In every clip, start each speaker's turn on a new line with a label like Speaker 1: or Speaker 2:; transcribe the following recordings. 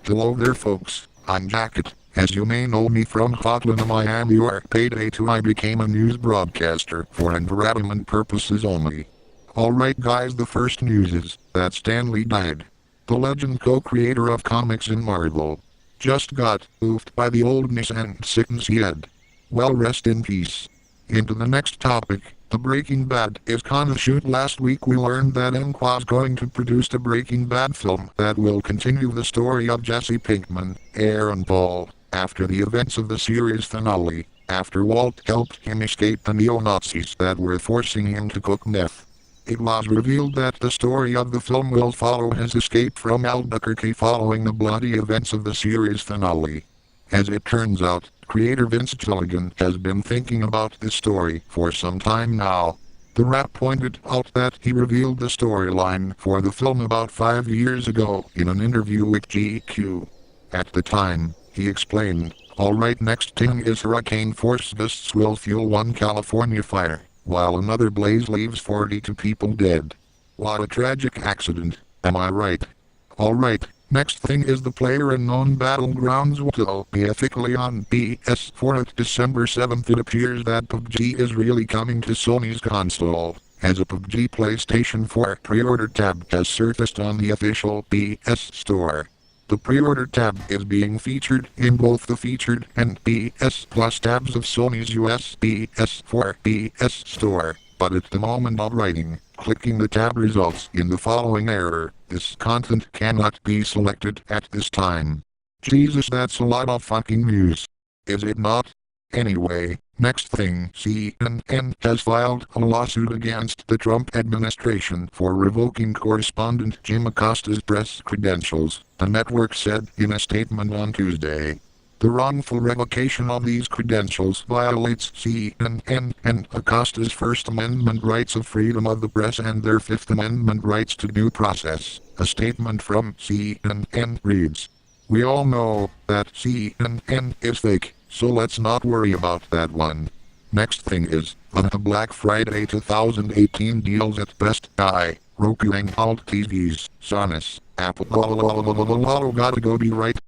Speaker 1: Hello there folks, I'm Jacket. As you may know me from Hotline Miami or Payday 2, I became a news broadcaster for entertainment purposes only. Alright guys, the first news is that Stan Lee died. The legend co-creator of comics in Marvel just got oofed by the oldness and sickness he had. Well, rest in peace. Into the next topic. The Breaking Bad is gonna shoot. Last week we learned that MCU's going to produce a Breaking Bad film that will continue the story of Jesse Pinkman, Aaron Paul, after the events of the series finale, after Walt helped him escape the neo-Nazis that were forcing him to cook meth. It was revealed that the story of the film will follow his escape from Albuquerque following the bloody events of the series finale. As it turns out, creator Vince Gilligan has been thinking about this story for some time now. The Wrap pointed out that he revealed the storyline for the film about 5 years ago in an interview with GQ. At the time, he explained, "Alright, next thing is hurricane force gusts will fuel one California fire, while another blaze leaves 42 people dead. What a tragic accident, am I right? Alright. Next thing is the PlayerUnknown's Battlegrounds will be officially on PS4 at December 7th. It appears that PUBG is really coming to Sony's console, as a PUBG PlayStation 4 pre-order tab has surfaced on the official PS Store. The pre-order tab is being featured in both the featured and PS Plus tabs of Sony's US PS4 PS Store, but at the moment of writing, clicking the tab results in the following error: this content cannot be selected at this time. Jesus, that's a lot of fucking news. Is it not? Anyway, next thing, CNN has filed a lawsuit against the Trump administration for revoking correspondent Jim Acosta's press credentials, the network said in a statement on Tuesday. The wrongful revocation of these credentials violates CNN and Acosta's First Amendment rights of freedom of the press and their Fifth Amendment rights to due process. A statement from CNN reads, "We all know that CNN is fake, so let's not worry about that one." Next thing is, the Black Friday 2018 deals at Best Buy, Roku and Alt TVs, Sonos, Apple. Gotta go be right.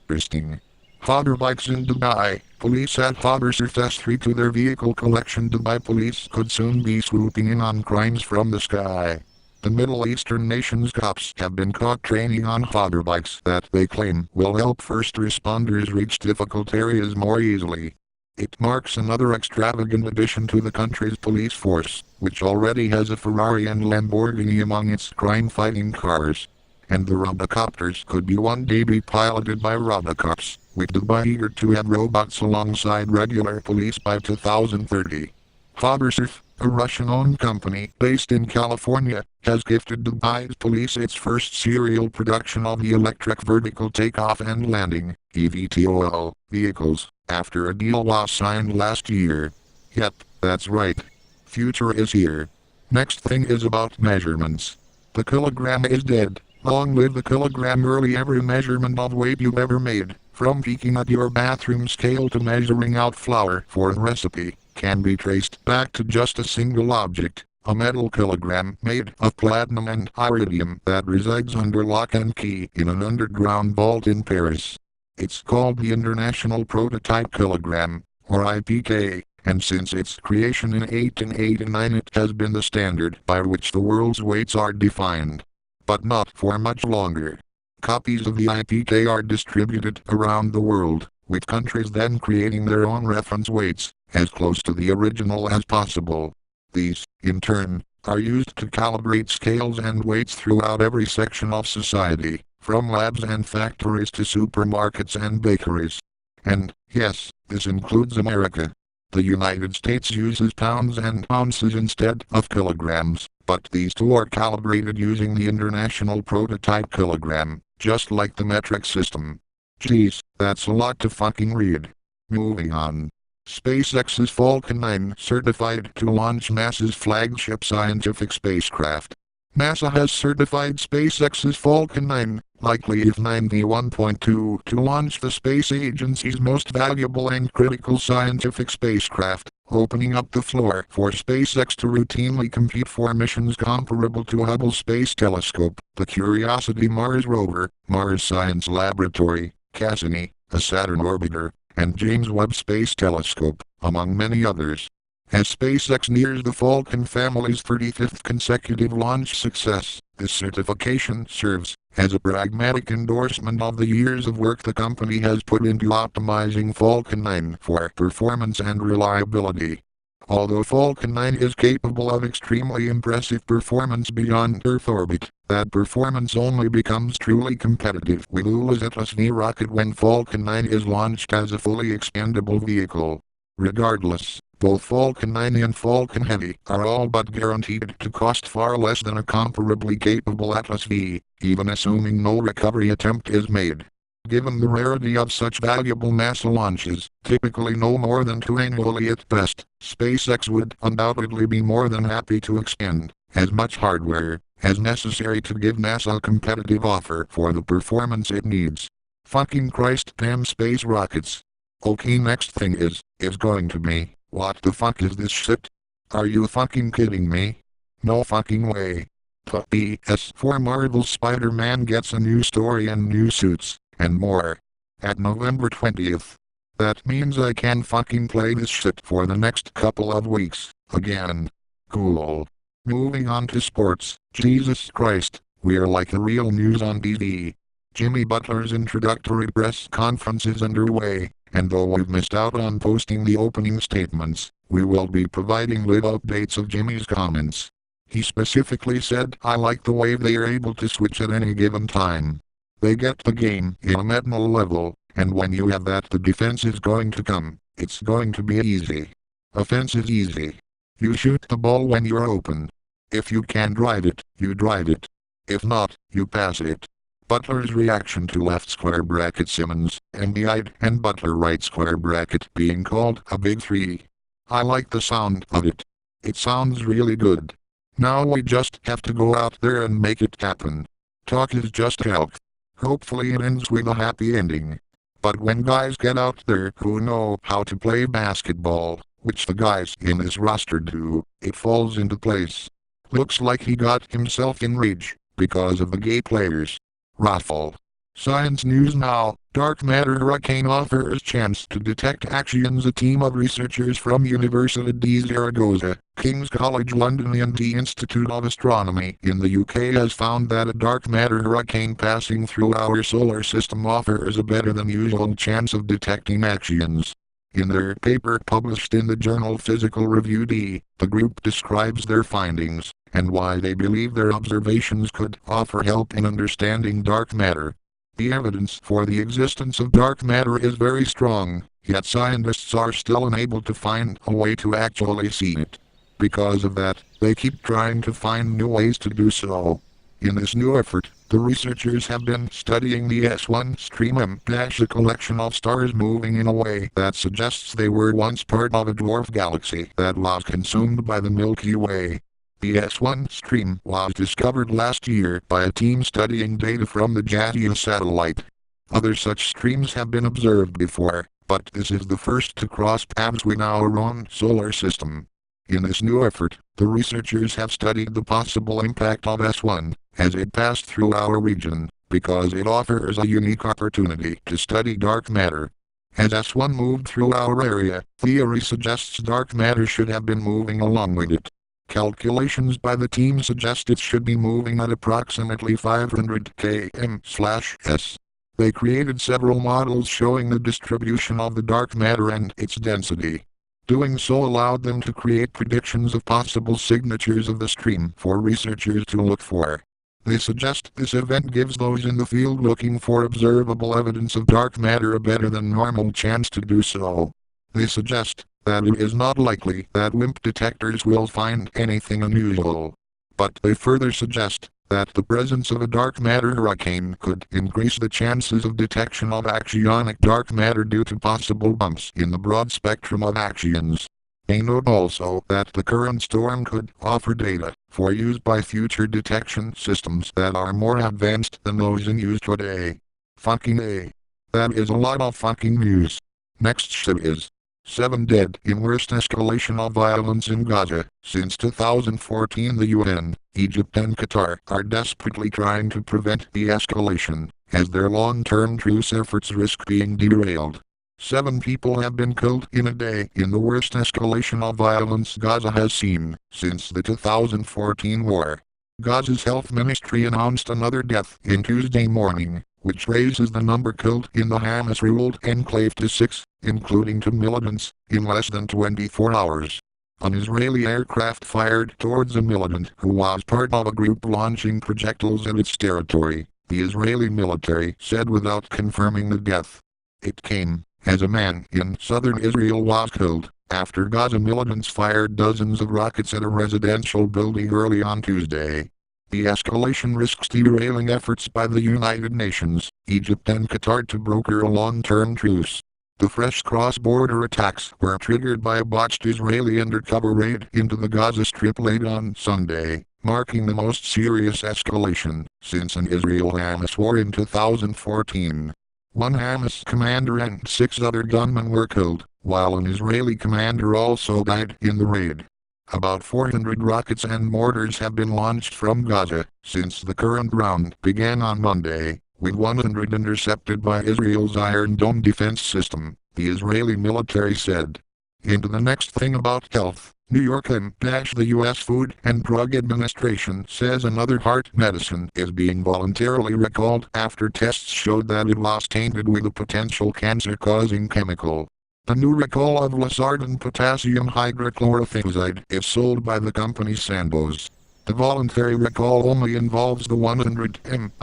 Speaker 1: Interesting. Father bikes in Dubai. Police add Father Surf S3 to their vehicle collection. Dubai police could soon be swooping in on crimes from the sky. The Middle Eastern nation's cops have been caught training on father bikes that they claim will help first responders reach difficult areas more easily. It marks another extravagant addition to the country's police force, which already has a Ferrari and Lamborghini among its crime-fighting cars. And the Robocopters could be one day be piloted by Robocops, with Dubai eager to have robots alongside regular police by 2030. Fabersurf, a Russian-owned company based in California, has gifted Dubai's police its first serial production of the electric vertical takeoff and landing (eVTOL) vehicles, after a deal was signed last year. Yep, that's right. Future is here. Next thing is about measurements. The kilogram is dead. Long live the kilogram. Early every measurement of weight you ever made, from peeking at your bathroom scale to measuring out flour for a recipe, can be traced back to just a single object, a metal kilogram made of platinum and iridium that resides under lock and key in an underground vault in Paris. It's called the International Prototype Kilogram, or IPK, and since its creation in 1889 it has been the standard by which the world's weights are defined. But not for much longer. Copies of the IPK are distributed around the world, with countries then creating their own reference weights, as close to the original as possible. These, in turn, are used to calibrate scales and weights throughout every section of society, from labs and factories to supermarkets and bakeries. And, yes, this includes America. The United States uses pounds and ounces instead of kilograms, but these two are calibrated using the International Prototype Kilogram, just like the metric system. Geez, that's a lot to fucking read. Moving on. SpaceX's Falcon 9 certified to launch NASA's flagship scientific spacecraft. NASA has certified SpaceX's Falcon 9, likely F-91.2, to launch the space agency's most valuable and critical scientific spacecraft, opening up the floor for SpaceX to routinely compete for missions comparable to Hubble Space Telescope, the Curiosity Mars rover, Mars Science Laboratory, Cassini, a Saturn orbiter, and James Webb Space Telescope, among many others. As SpaceX nears the Falcon family's 35th consecutive launch success, this certification serves as a pragmatic endorsement of the years of work the company has put into optimizing Falcon 9 for performance and reliability. Although Falcon 9 is capable of extremely impressive performance beyond Earth orbit, that performance only becomes truly competitive with ULA's Atlas V rocket when Falcon 9 is launched as a fully expandable vehicle. Regardless, both Falcon 9 and Falcon Heavy are all but guaranteed to cost far less than a comparably capable Atlas V, even assuming no recovery attempt is made. Given the rarity of such valuable NASA launches, typically no more than 2 annually at best, SpaceX would undoubtedly be more than happy to expend as much hardware as necessary to give NASA a competitive offer for the performance it needs. Fucking Christ damn space rockets. Okay, next thing is going to be, what the fuck is this shit? Are you fucking kidding me? No fucking way. PS4 Marvel's Spider-Man gets a new story and new suits, and more. At November 20th. That means I can fucking play this shit for the next couple of weeks, again. Cool. Moving on to sports, Jesus Christ, we're like the real news on TV. Jimmy Butler's introductory press conference is underway, and though we've missed out on posting the opening statements, we will be providing live updates of Jimmy's comments. He specifically said, "I like the way they are able to switch at any given time. They get the game in a mental level, and when you have that the defense is going to come, it's going to be easy. Offense is easy. You shoot the ball when you're open. If you can drive it, you drive it. If not, you pass it." Butler's reaction to left square bracket Simmons, Embiid, and Butler right square bracket being called a big three. I like the sound of it. It sounds really good. Now we just have to go out there and make it happen. Talk is just talk. Hopefully it ends with a happy ending. But when guys get out there who know how to play basketball, which the guys in this roster do, it falls into place. Looks like he got himself in rage because of the gay players. Raffle. Science news now. Dark matter hurricane offers chance to detect actions. A team of researchers from Università di Zaragoza, King's College London and the Institute of Astronomy in the UK has found that a dark matter hurricane passing through our solar system offers a better than usual chance of detecting actions. In their paper published in the journal Physical Review D, the group describes their findings, and why they believe their observations could offer help in understanding dark matter. The evidence for the existence of dark matter is very strong, yet scientists are still unable to find a way to actually see it. Because of that, they keep trying to find new ways to do so. In this new effort, the researchers have been studying the S1 stream M- a collection of stars moving in a way that suggests they were once part of a dwarf galaxy that was consumed by the Milky Way. The S1 stream was discovered last year by a team studying data from the Jatiya satellite. Other such streams have been observed before, but this is the first to cross paths with our own solar system. In this new effort, the researchers have studied the possible impact of S1 as it passed through our region, because it offers a unique opportunity to study dark matter. As S1 moved through our area, theory suggests dark matter should have been moving along with it. Calculations by the team suggest it should be moving at approximately 500 km/s. They created several models showing the distribution of the dark matter and its density. Doing so allowed them to create predictions of possible signatures of the stream for researchers to look for. They suggest this event gives those in the field looking for observable evidence of dark matter a better than normal chance to do so. They suggest that it is not likely that WIMP detectors will find anything unusual. But they further suggest that the presence of a dark matter hurricane could increase the chances of detection of axionic dark matter due to possible bumps in the broad spectrum of axions. They note also that the current storm could offer data for use by future detection systems that are more advanced than those in use today. Fucking A. That is a lot of fucking news. Next shit is 7 dead in worst escalation of violence in Gaza. Since 2014, the UN, Egypt and Qatar are desperately trying to prevent the escalation, as their long-term truce efforts risk being derailed. 7 people have been killed in a day in the worst escalation of violence Gaza has seen since the 2014 war. Gaza's health ministry announced another death in Tuesday morning, which raises the number killed in the Hamas-ruled enclave to 6, including 2 militants, in less than 24 hours. An Israeli aircraft fired towards a militant who was part of a group launching projectiles at its territory, the Israeli military said without confirming the death. It came as a man in southern Israel was killed after Gaza militants fired dozens of rockets at a residential building early on Tuesday. The escalation risks derailing efforts by the United Nations, Egypt and Qatar to broker a long-term truce. The fresh cross-border attacks were triggered by a botched Israeli undercover raid into the Gaza Strip late on Sunday, marking the most serious escalation since an Israel-Hamas war in 2014. 1 Hamas commander and 6 other gunmen were killed, while an Israeli commander also died in the raid. About 400 rockets and mortars have been launched from Gaza since the current round began on Monday, with 100 intercepted by Israel's Iron Dome defense system, the Israeli military said. Into the next thing about health, New York the U.S. Food and Drug Administration says another heart medicine is being voluntarily recalled after tests showed that it was tainted with a potential cancer-causing chemical. The new recall of Losartan potassium hydrochlorothiazide is sold by the company Sandoz. The voluntary recall only involves the 100 mg/am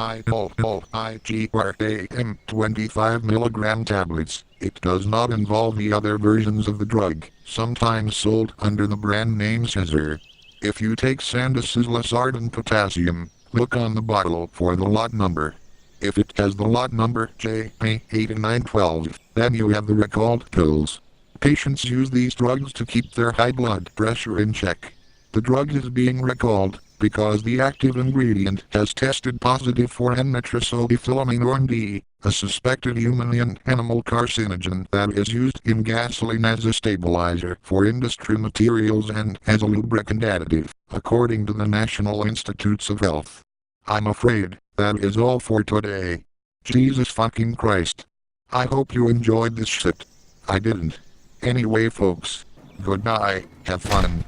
Speaker 1: 25 mg tablets. It does not involve the other versions of the drug, sometimes sold under the brand name Cesar. If you take Sandoz's Losartan potassium, look on the bottle for the lot number. If it has the lot number JA8912, then you have the recalled pills. Patients use these drugs to keep their high blood pressure in check. The drug is being recalled because the active ingredient has tested positive for N-nitrosodeethylamine or ND, a suspected human and animal carcinogen that is used in gasoline as a stabilizer for industry materials and as a lubricant additive, according to the National Institutes of Health. I'm afraid that is all for today. Jesus fucking Christ. I hope you enjoyed this shit. I didn't. Anyway folks, goodbye, have fun.